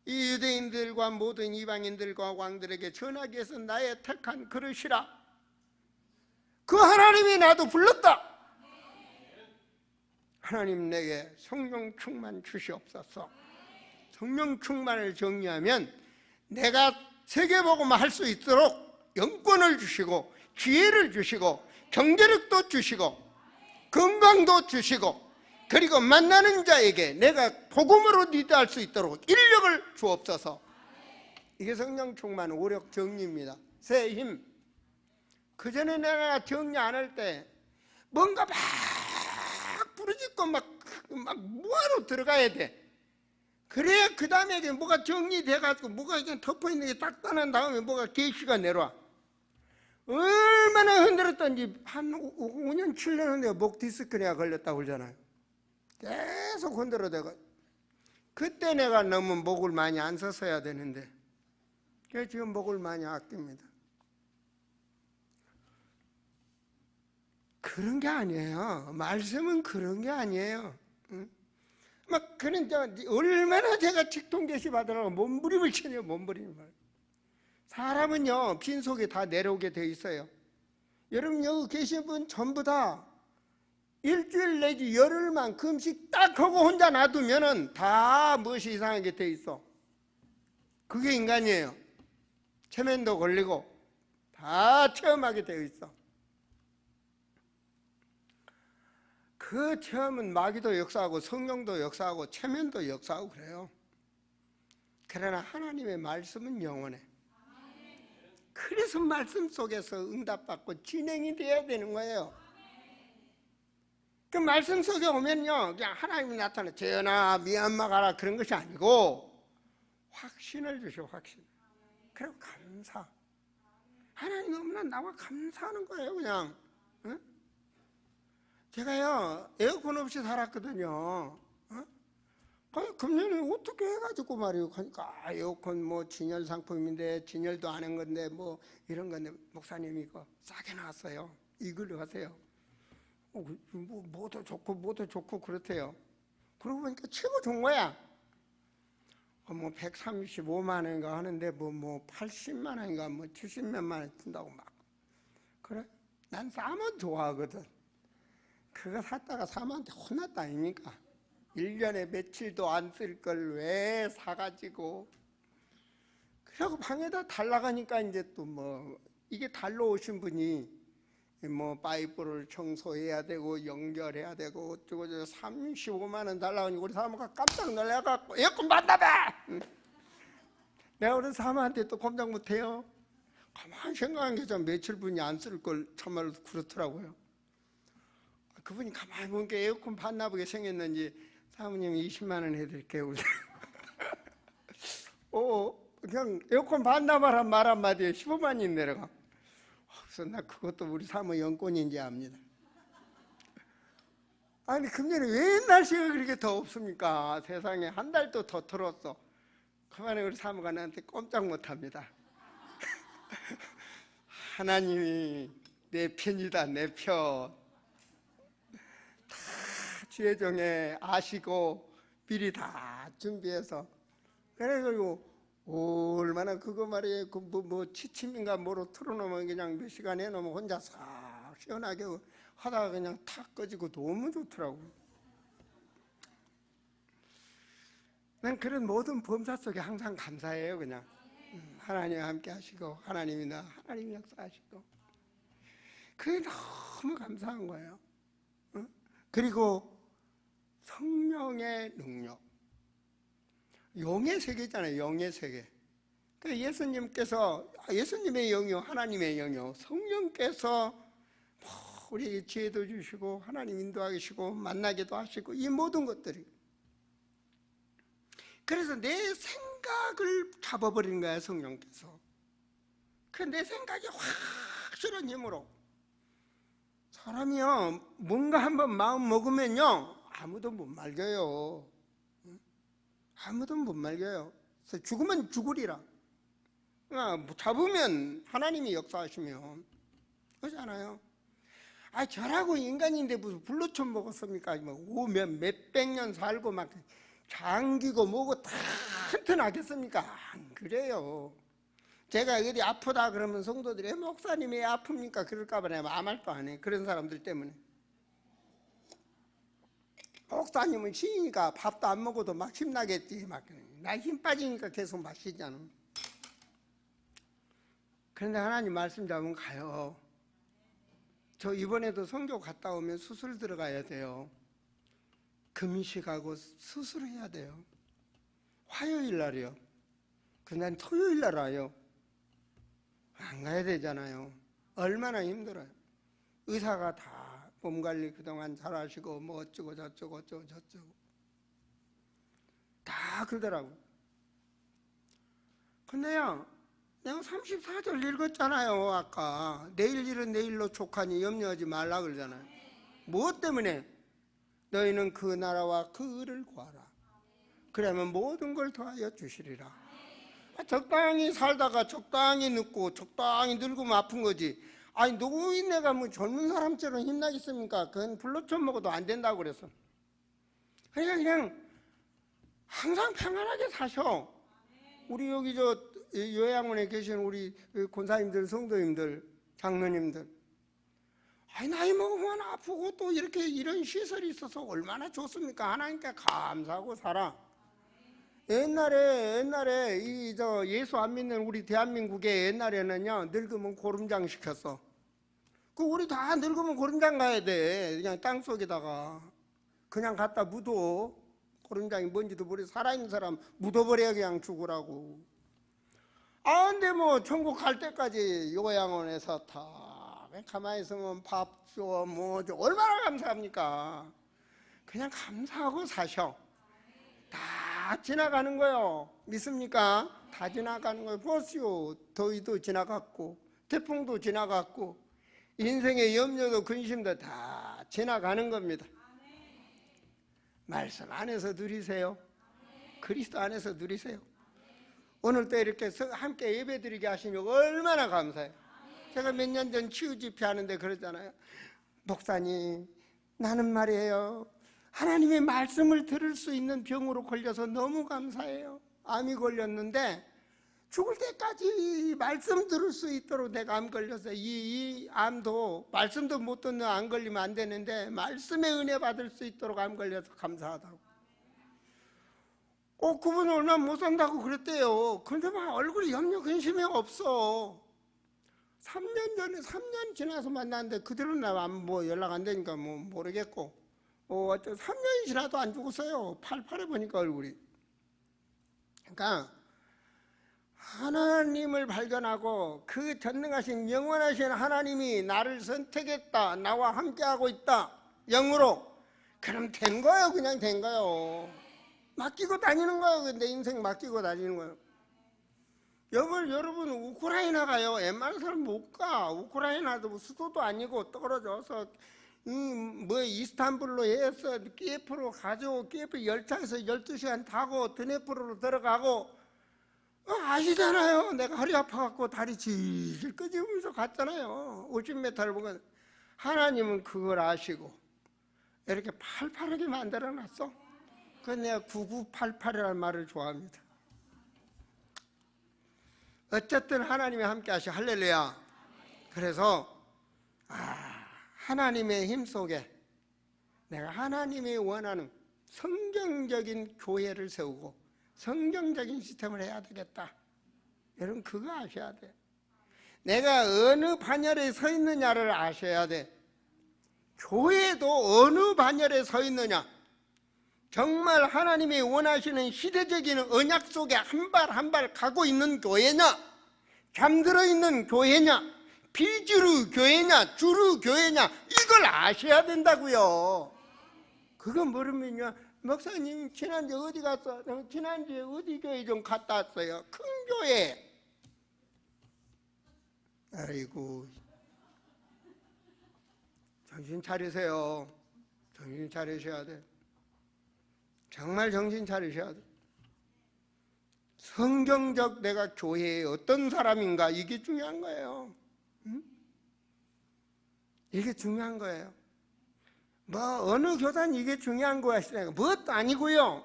이 유대인들과 모든 이방인들과 왕들에게 전하기 위해서 나의 택한 그릇이라. 그 하나님이 나도 불렀다. 하나님 내게 성령 충만 주시옵소서. 성령 충만을 정리하면 내가 세계복음을 할 수 있도록 영권을 주시고 기회를 주시고 경제력도 주시고 건강도 주시고 그리고 만나는 자에게 내가 복음으로 리드할 수 있도록 인력을 주옵소서. 이게 성령 충만 오력 정리입니다. 새 힘. 그전에 내가 정리 안 할 때 뭔가 막 부르짖고 막 뭐하러 들어가야 돼. 그래야 그 다음에 뭐가 정리돼가지고 뭐가 그냥 덮어있는 게 딱 떠난 다음에 뭐가 계시가 내려와. 얼마나 흔들었던지 한 5년 7년 후에 목 디스크가 걸렸다고 그러잖아요. 계속 흔들어대가. 그때 내가 너무 목을 많이 안 썼어야 되는데 그래서 지금 목을 많이 아낍니다. 그런 게 아니에요. 말씀은 그런 게 아니에요. 응? 막 그런 얼마나 제가 직통계시 받으라고 몸부림을 치네요. 몸부림을. 사람은요 빈속에 다 내려오게 돼 있어요. 여러분 여기 계신 분 전부 다 일주일 내지 열흘만 금식 딱 하고 혼자 놔두면은 다 무엇이 이상하게 돼 있어. 그게 인간이에요. 체면도 걸리고 다 체험하게 되어 있어. 그 체험은 마귀도 역사하고 성령도 역사하고 체면도 역사하고 그래요. 그러나 하나님의 말씀은 영원해. 그래서 말씀 속에서 응답받고 진행이 돼야 되는 거예요. 그 말씀 속에 오면요 그냥 하나님이 나타나 재현아 미얀마 가라 그런 것이 아니고 확신을 주셔. 확신. 그리고 감사. 하나님 너무나 나와 감사하는 거예요. 그냥. 응? 제가요 에어컨 없이 살았거든요. 금년에 어떻게 해가지고 말이에요. 그러니까 에어컨 뭐 진열 상품인데 진열도 안 한 건데 뭐 이런 건데 목사님이 이거 싸게 나왔어요. 이걸로 하세요. 뭐도 좋고 그렇대요. 그러고 보니까 최고 좋은 거야. 뭐 135만 원인가 하는데 뭐 80만 원인가 뭐 70몇만 원 든다고 막. 그래? 난 싸면 좋아하거든. 그거 샀다가 사모한테 혼났다 아닙니까? 1년에 며칠도 안 쓸 걸 왜 사가지고. 그리고 방에다 달라가니까 이제 또 뭐 이게 달러 오신 분이 뭐 파이프를 청소해야 되고 연결해야 되고 어쩌고 저쩌고 35만 원 달라고 우리 사모가 깜짝 놀라갖고 에어컨 받나봐. 내가 우리 사모한테 또 꼼짝 못해요. 가만히 생각한 게 좀 며칠 분이 안 쓸 걸 참말로 그렇더라고요. 그분이 가만히 보니까 에어컨 반나보게 생겼는지 사모님 20만 원 해드릴게요. 그냥 에어컨 반나발한 말 한마디에 15만이 내려가. 그래서 나 그것도 우리 사모 연권인지 압니다. 아니 금년에 왜 날씨가 그렇게 더 없습니까? 세상에 한 달도 더 틀었어. 그만에 우리 사모가 나한테 꼼짝 못합니다. 하나님이 내 편이다 내 편. 주의정에 아시고 미리 다 준비해서 그래가지고 얼마나 그거 말이에요. 뭐 취침인가 뭐로 틀어놓으면 그냥 몇 시간 해놓으면 혼자 싹 시원하게 하다가 그냥 탁 꺼지고 너무 좋더라고요. 난 그런 모든 범사 속에 항상 감사해요. 그냥 하나님과 함께 하시고 하나님이 역사하시고 그게 너무 감사한 거예요. 그리고 성령의 능력, 영의 세계잖아요. 영의 세계. 그 예수님의 영이요, 하나님의 영이요, 성령께서 우리에게 지혜도 주시고 하나님 인도하시고 만나기도 하시고 이 모든 것들이, 그래서 내 생각을 잡아버리는 거야 성령께서. 그 내 생각이 확실한 힘으로 사람이요 뭔가 한번 마음 먹으면요 아무도 못 말려요. 아무도 못 말려요. 그래서 죽으면 죽으리라. 잡으면 하나님이 역사하시면 그렇잖아요. 저라고 인간인데 무슨 불로천 먹었습니까? 몇백 년 살고 막 장기고 뭐고 다 튼튼하겠습니까? 안 그래요. 제가 어디 아프다 그러면 성도들이 목사님이 아픕니까? 그럴까봐 내가 아무 말도 안 해. 그런 사람들 때문에. 목사님은 쉬니까 밥도 안 먹어도 막 힘나겠지. 나 힘 빠지니까 계속 마시잖아. 그런데 하나님 말씀 잡으면 가요. 저 이번에도 선교 갔다 오면 수술 들어가야 돼요. 금식하고 수술해야 돼요. 화요일 날이요. 난 토요일 날 와요. 안 가야 되잖아요. 얼마나 힘들어요. 의사가 다 몸 관리 그동안 잘하시고 뭐 어쩌고 저쩌고 다 그러더라고. 근데요 내가 34절 읽었잖아요. 아까 내일 일은 내일로 족하니 염려하지 말라 그러잖아요. 무엇 때문에? 너희는 그 나라와 그 의를 구하라. 그러면 모든 걸 더하여 주시리라. 적당히 살다가 적당히 늙고 적당히 늙으면 아픈 거지. 노인네가 뭐 젊은 사람처럼 힘나겠습니까? 그건 불로천 먹어도 안 된다고 그랬어. 그냥 항상 평안하게 사셔. 우리 여기 요양원에 계신 우리 권사님들, 성도님들, 장로님들, 나이 먹으면 아프고 또 이런 시설이 있어서 얼마나 좋습니까? 하나님께 감사하고 살아. 옛날에 예수 안 믿는 우리 대한민국에 옛날에는요 늙으면 고름장 시켰어. 우리 다 늙으면 고름장 가야 돼. 그냥 땅 속에다가 그냥 갖다 묻어. 고름장이 뭔지도 모르고 살아있는 사람 묻어버려 그냥 죽으라고. 근데 뭐 천국 갈 때까지 요양원에서 다 가만히 있으면 밥 줘, 뭐 줘. 얼마나 감사합니까? 그냥 감사하고 사셔. 다 지나가는 거요. 믿습니까? 다 지나가는 거예요. 보시오. 더위도 지나갔고 태풍도 지나갔고 인생의 염려도 근심도 다 지나가는 겁니다. 말씀 안에서 누리세요. 그리스도 안에서 누리세요. 오늘도 이렇게 함께 예배드리게 하시니 얼마나 감사해요. 제가 몇 년 전 치유 집회 하는데 그러잖아요. 목사님, 나는 말이에요, 하나님의 말씀을 들을 수 있는 병으로 걸려서 너무 감사해요. 암이 걸렸는데 죽을 때까지 말씀 들을 수 있도록 내가 암 걸려서 이 암도 말씀도 못 듣는 암 걸리면 안 되는데 말씀의 은혜 받을 수 있도록 암 걸려서 감사하다고. 그분은 얼마 못 산다고 그랬대요. 그런데 막 얼굴에 염려 근심이 없어. 3년 지나서 만났는데 그대로는 뭐 연락 안 되니까 뭐 모르겠고, 3년이 지나도 안 죽었어요. 팔팔해 보니까 얼굴이. 그러니까 하나님을 발견하고 그 전능하신 영원하신 하나님이 나를 선택했다, 나와 함께하고 있다, 영으로. 그럼 된 거예요. 그냥 된 거예요. 맡기고 다니는 거예요. 내 인생 맡기고 다니는 거예요. 여러분 우크라이나 가요. 웬만한 사람 못 가. 우크라이나도 수도도 아니고 떨어져서 이스탄불로 해서 키예프로 가죠. 키예프 열차에서 12시간 타고 드네프로로 들어가고. 아시잖아요. 내가 허리 아파갖고 다리 질질 끄집으면서 갔잖아요. 50m를 보면. 하나님은 그걸 아시고 이렇게 팔팔하게 만들어놨어. 그래서 내가 9988이라는 말을 좋아합니다. 어쨌든 하나님이 함께 하시. 할렐루야. 그래서 하나님의 힘 속에 내가 하나님이 원하는 성경적인 교회를 세우고 성경적인 시스템을 해야 되겠다. 여러분 그거 아셔야 돼. 내가 어느 반열에 서 있느냐를 아셔야 돼. 교회도 어느 반열에 서 있느냐, 정말 하나님이 원하시는 시대적인 언약 속에 한 발 한 발 가고 있는 교회냐, 잠들어 있는 교회냐, 비주류 교회냐, 주류 교회냐, 이걸 아셔야 된다고요. 그거 모르면요, 목사님 지난주에 어디 갔어? 지난주에 어디 교회 좀 갔다 왔어요. 큰 교회. 아이고, 정신 차리세요. 정신 차리셔야 돼. 정말 정신 차리셔야 돼. 성경적 내가 교회에 어떤 사람인가, 이게 중요한 거예요. 응? 이게 중요한 거예요. 뭐 어느 교단 이게 중요한 거야 하시나요? 무엇도 아니고요.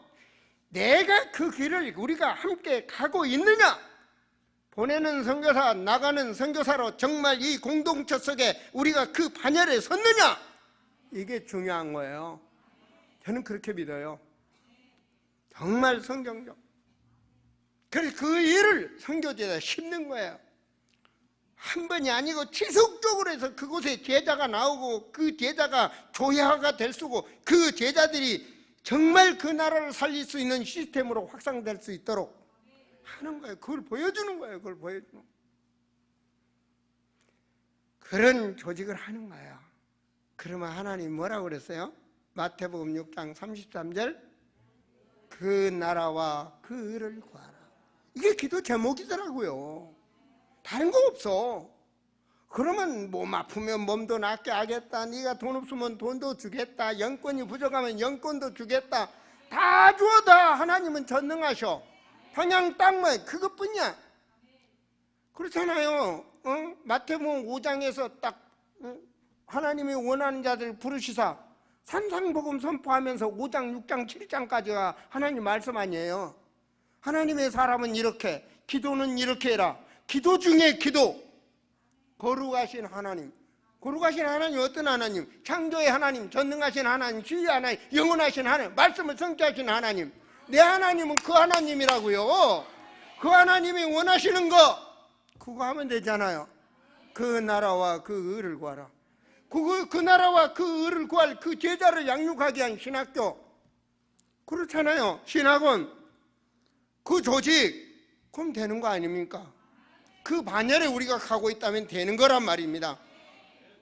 내가 그 길을 우리가 함께 가고 있느냐, 보내는 선교사, 나가는 선교사로 정말 이 공동체 속에 우리가 그 반열에 섰느냐, 이게 중요한 거예요. 저는 그렇게 믿어요. 정말 성경적. 그래서 그 일을 선교제에다 심는 거예요. 한 번이 아니고 지속적으로 해서 그곳에 제자가 나오고 그 제자가 교회화가 될 수 있고 그 제자들이 정말 그 나라를 살릴 수 있는 시스템으로 확산될 수 있도록 하는 거예요. 그걸 보여주는 거예요. 그걸 보여주는 거예요. 그런 조직을 하는 거예요. 그러면 하나님 뭐라고 그랬어요? 마태복음 6장 33절, 그 나라와 그 의를 구하라. 이게 기도 제목이더라고요. 다른 거 없어. 그러면 몸 아프면 몸도 낫게 하겠다, 네가 돈 없으면 돈도 주겠다, 영권이 부족하면 영권도 주겠다, 다 주어다. 하나님은 전능하셔. 그냥 땅만 그것뿐이야. 그렇잖아요. 마태복음 5장에서 딱 하나님이 원하는 자들 부르시사 산상복음 선포하면서 5장, 6장, 7장까지가 하나님 말씀 아니에요. 하나님의 사람은 이렇게, 기도는 이렇게 해라. 기도 중에 기도. 거룩하신 하나님. 거룩하신 하나님 어떤 하나님? 창조의 하나님, 전능하신 하나님, 지휘 하나님, 영원하신 하나님, 말씀을 성취하신 하나님. 내 하나님은 그 하나님이라고요. 그 하나님이 원하시는 거 그거 하면 되잖아요. 그 나라와 그 의를 구하라. 그 나라와 그 의를 구할 그 제자를 양육하게 한 신학교, 그렇잖아요. 신학원, 그 조직, 그럼 되는 거 아닙니까? 그 반열에 우리가 가고 있다면 되는 거란 말입니다.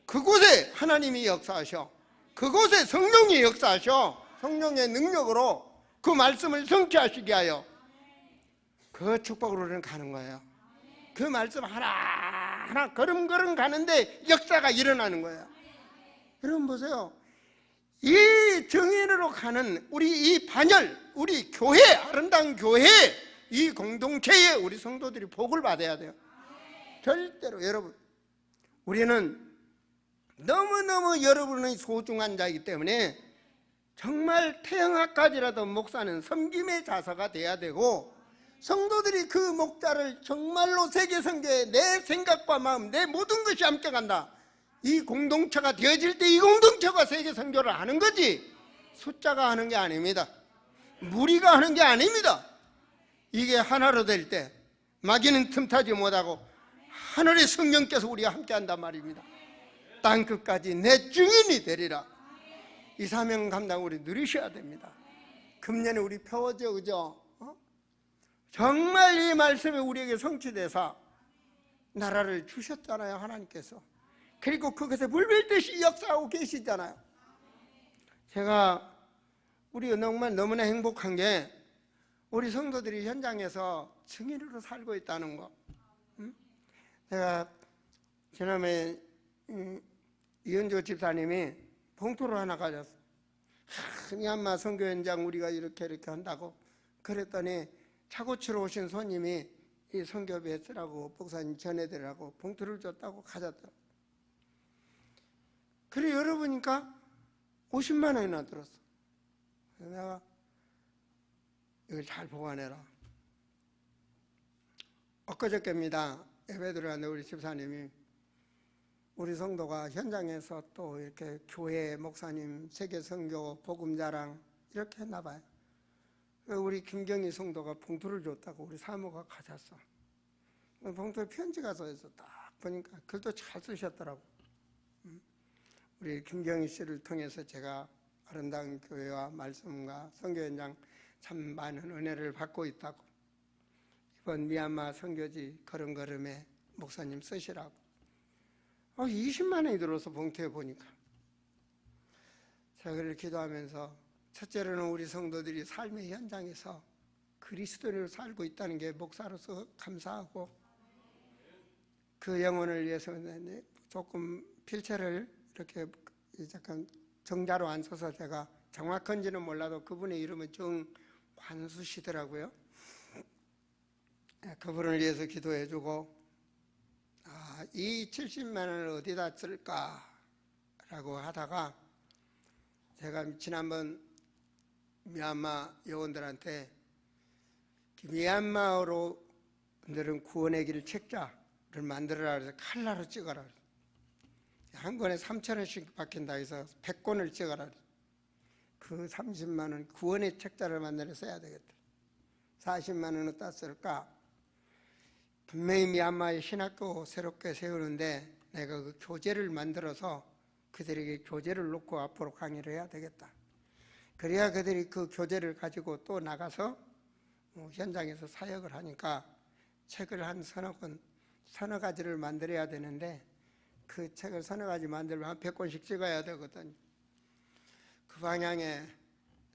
그곳에 하나님이 역사하셔. 그곳에 성령이 역사하셔. 성령의 능력으로 그 말씀을 성취하시게 하여 그 축복으로 우리는 가는 거예요. 그 말씀 하나하나 걸음걸음 가는데 역사가 일어나는 거예요. 여러분 보세요. 이 정인으로 가는 우리 이 반열, 우리 교회, 아름다운 교회, 이 공동체에 우리 성도들이 복을 받아야 돼요. 절대로. 여러분, 우리는 너무너무 여러분의 소중한 자이기 때문에 정말 태영아까지라도 목사는 섬김의 자세가 돼야 되고, 성도들이 그 목자를 정말로 세계선교에 내 생각과 마음, 내 모든 것이 함께 간다. 이 공동체가 되어질 때 이 공동체가 세계선교를 하는 거지, 숫자가 하는 게 아닙니다. 무리가 하는 게 아닙니다. 이게 하나로 될 때 마귀는 틈타지 못하고 하늘의 성령께서 우리와 함께 한단 말입니다. 땅끝까지 내 증인이 되리라. 이 사명 감당 우리 누리셔야 됩니다. 금년에 우리 표어죠, 그죠? 정말 이 말씀이 우리에게 성취돼서 나라를 주셨잖아요, 하나님께서. 그리고 그것에 불빌듯이 역사하고 계시잖아요. 제가 우리 정말 너무나 행복한 게 우리 성도들이 현장에서 증인으로 살고 있다는 거. 제가 지난해 이은조 집사님이 봉투를 하나 가졌어. 미얀마 선교 현장 우리가 이렇게 한다고. 그랬더니 차고 치러 오신 손님이 이 선교비에 쓰라고 목사님 전해드리라고 봉투를 줬다고 가졌더라고. 그래 열어보니까 50만 원이나 들었어. 그래서 내가 이걸 잘 보관해라. 엊그저께입니다. 예배 들어갔는데 우리 집사님이 우리 성도가 현장에서 또 이렇게 교회 목사님 세계 선교 복음 자랑 이렇게 했나 봐요. 우리 김경희 성도가 봉투를 줬다고 우리 사모가 가졌어. 봉투에 편지가 써있어. 딱 보니까 글도 잘 쓰셨더라고. 우리 김경희 씨를 통해서 제가 아름다운 교회와 말씀과 선교 현장 참 많은 은혜를 받고 있다고. 이번 미얀마 선교지 걸음걸음에 목사님 쓰시라고. 20만 원이 들어서 봉투에 보니까. 제가 그를 기도하면서 첫째로는 우리 성도들이 삶의 현장에서 그리스도를 살고 있다는 게 목사로서 감사하고, 그 영혼을 위해서 조금 필체를 이렇게 약간 정자로 안 써서 제가 정확한지는 몰라도 그분의 이름은 정관수시더라고요. 그분을 위해서 기도해주고, 이 70만 원을 어디다 쓸까라고 하다가 제가 지난번 미얀마 요원들한테 미얀마어로들은 구원의 길 책자를 만들어라 그래서 칼라로 찍어라. 한 권에 3,000원씩 박힌다 해서 100권을 찍어라. 그 30만 원 구원의 책자를 만들어 써야 되겠다. 40만 원은 어디다 쓸까? 분명히 미얀마의 신학교 새롭게 세우는데 내가 그 교재를 만들어서 그들에게 교재를 놓고 앞으로 강의를 해야 되겠다. 그래야 그들이 그 교재를 가지고 또 나가서 현장에서 사역을 하니까 책을 한 서너 가지를 만들어야 되는데 그 책을 서너 가지 만들면 한 100권씩 찍어야 되거든요. 그 방향에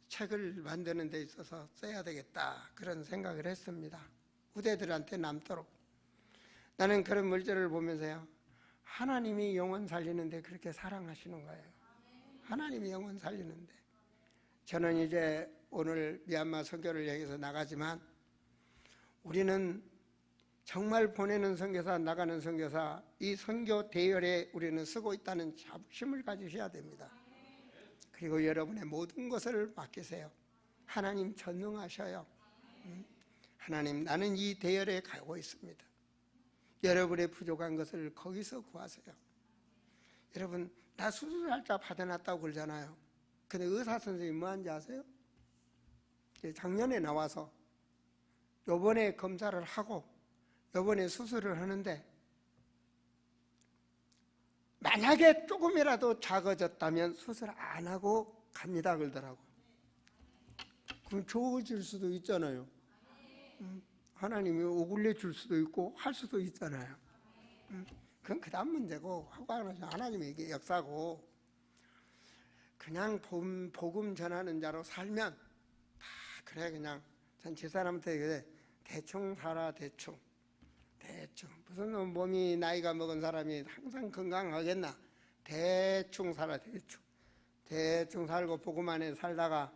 책을 만드는 데 있어서 써야 되겠다, 그런 생각을 했습니다. 후대들한테 남도록. 나는 그런 물질을 보면서요, 하나님이 영혼 살리는데 그렇게 사랑하시는 거예요. 하나님이 영혼 살리는데. 저는 이제 오늘 미얀마 선교를 여기서 나가지만 우리는 정말 보내는 선교사, 나가는 선교사, 이 선교 대열에 우리는 쓰고 있다는 자부심을 가지셔야 됩니다. 그리고 여러분의 모든 것을 맡기세요. 하나님 전능하셔요. 하나님, 나는 이 대열에 가고 있습니다. 여러분의 부족한 것을 거기서 구하세요. 여러분, 나 수술할자 받아놨다고 그러잖아요. 근데 의사 선생님이 뭐 하는지 아세요? 작년에 나와서 요번에 검사를 하고 요번에 수술을 하는데 만약에 조금이라도 작아졌다면 수술 안 하고 갑니다 그러더라고. 그럼 좋아질 수도 있잖아요. 하나님이 오굴려 줄 수도 있고 할 수도 있잖아요. 그건 그 다음 문제고, 하고 하나님의 이게 역사고, 그냥 복음 전하는 자로 살면 다 그래. 그냥 전 제 사람한테 그래, 대충 살아. 대충 무슨 몸이 나이가 먹은 사람이 항상 건강하겠나. 대충 살아. 대충 살고 복음 안에 살다가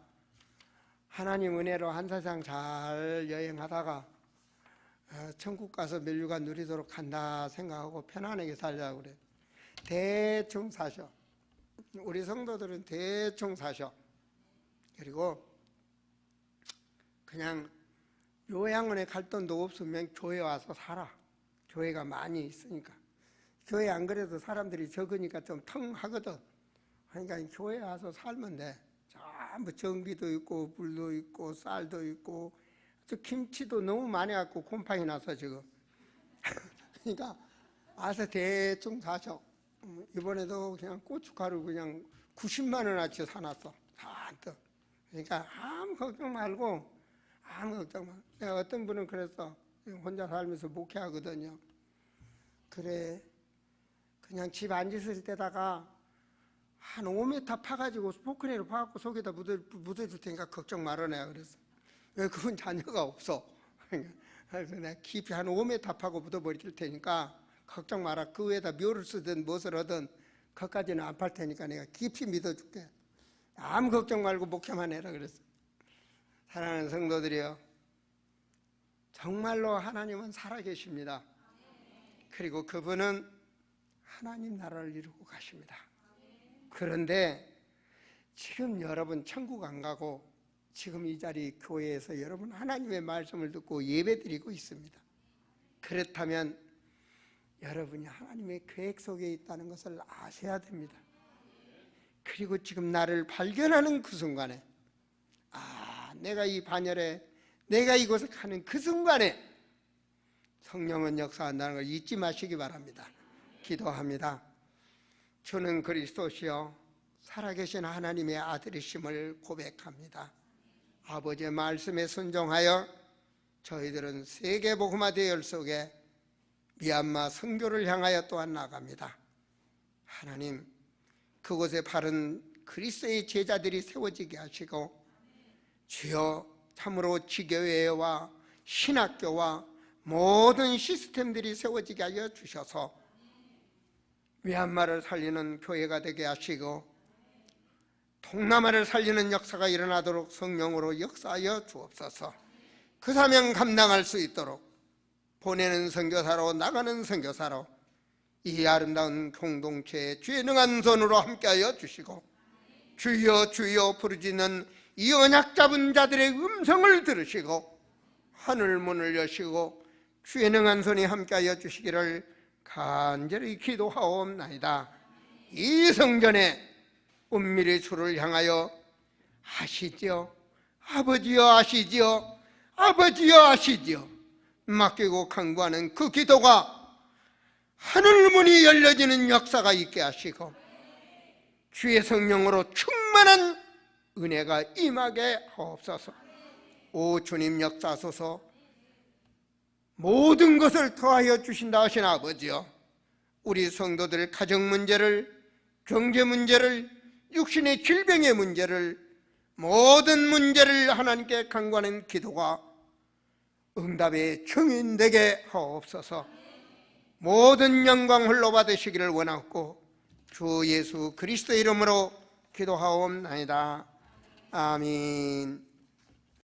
하나님 은혜로 한 세상 잘 여행하다가 천국 가서 면류관 누리도록 한다 생각하고 편안하게 살자고 그래. 대충 사셔. 우리 성도들은 대충 사셔. 그리고 그냥 요양원에 갈 돈도 없으면 교회 와서 살아. 교회가 많이 있으니까. 교회 안 그래도 사람들이 적으니까 좀 텅하거든. 그러니까 교회 와서 살면 돼. 전부 전기도 있고 물도 있고 쌀도 있고, 저 김치도 너무 많이 갖고 곰팡이 나서 지금. 그러니까 와서 대충 사셔. 이번에도 그냥 고춧가루 그냥 90만 원어치 사놨어. 잔뜩. 그러니까 아무 걱정 말고, 아무 걱정 말고. 내가 어떤 분은 그랬어. 혼자 살면서 목회하거든요. 그래, 그냥 집 앉았을 때다가 한 5m 파가지고 포크레인으로 파갖고 속에다 묻어줄 테니까 걱정 말아내야 그랬어. 왜? 그건 자녀가 없어. 그래서 내가 깊이 한 5m 파고 묻어버릴 테니까 걱정 마라. 그 위에다 묘를 쓰든 무엇을 하든 그것까지는 안 팔 테니까 내가 깊이 믿어줄게. 아무 걱정 말고 목회만 해라 그랬어. 사랑하는 성도들이여, 정말로 하나님은 살아계십니다. 그리고 그분은 하나님 나라를 이루고 가십니다. 그런데 지금 여러분 천국 안 가고 지금 이 자리 교회에서 여러분 하나님의 말씀을 듣고 예배드리고 있습니다. 그렇다면 여러분이 하나님의 계획 속에 있다는 것을 아셔야 됩니다. 그리고 지금 나를 발견하는 그 순간에, 내가 이 반열에 내가 이곳에 가는 그 순간에 성령은 역사한다는 걸 잊지 마시기 바랍니다. 기도합니다. 주는 그리스도시요 살아계신 하나님의 아들이심을 고백합니다. 아버지의 말씀에 순종하여 저희들은 세계복음화 대열 속에 미얀마 선교를 향하여 또한 나갑니다. 하나님, 그곳에 바른 그리스도의 제자들이 세워지게 하시고 주여 참으로 지교회와 신학교와 모든 시스템들이 세워지게 하여 주셔서 미얀마를 살리는 교회가 되게 하시고 동남아를 살리는 역사가 일어나도록 성령으로 역사하여 주옵소서. 그 사명 감당할 수 있도록 보내는 선교사로 나가는 선교사로 이 아름다운 공동체에 주의 능한 손으로 함께하여 주시고 주여 주여 부르짖는 이 언약 잡은 자들의 음성을 들으시고 하늘 문을 여시고 주의 능한 손이 함께하여 주시기를 간절히 기도하옵나이다. 이 성전에 은밀히 주를 향하여 아시지요 아버지여 아시지요 아버지여 아시지요 맡기고 간구하는 그 기도가 하늘문이 열려지는 역사가 있게 하시고 주의 성령으로 충만한 은혜가 임하게 하옵소서. 오 주님 역사하소서. 모든 것을 더하여 주신다 하신 아버지여, 우리 성도들 가정 문제를, 경제 문제를, 육신의 질병의 문제를, 모든 문제를 하나님께 간구하는 기도가 응답의 증인되게 하옵소서. 모든 영광 홀로 받으시기를 원하고 주 예수 그리스도 이름으로 기도하옵나이다. 아멘.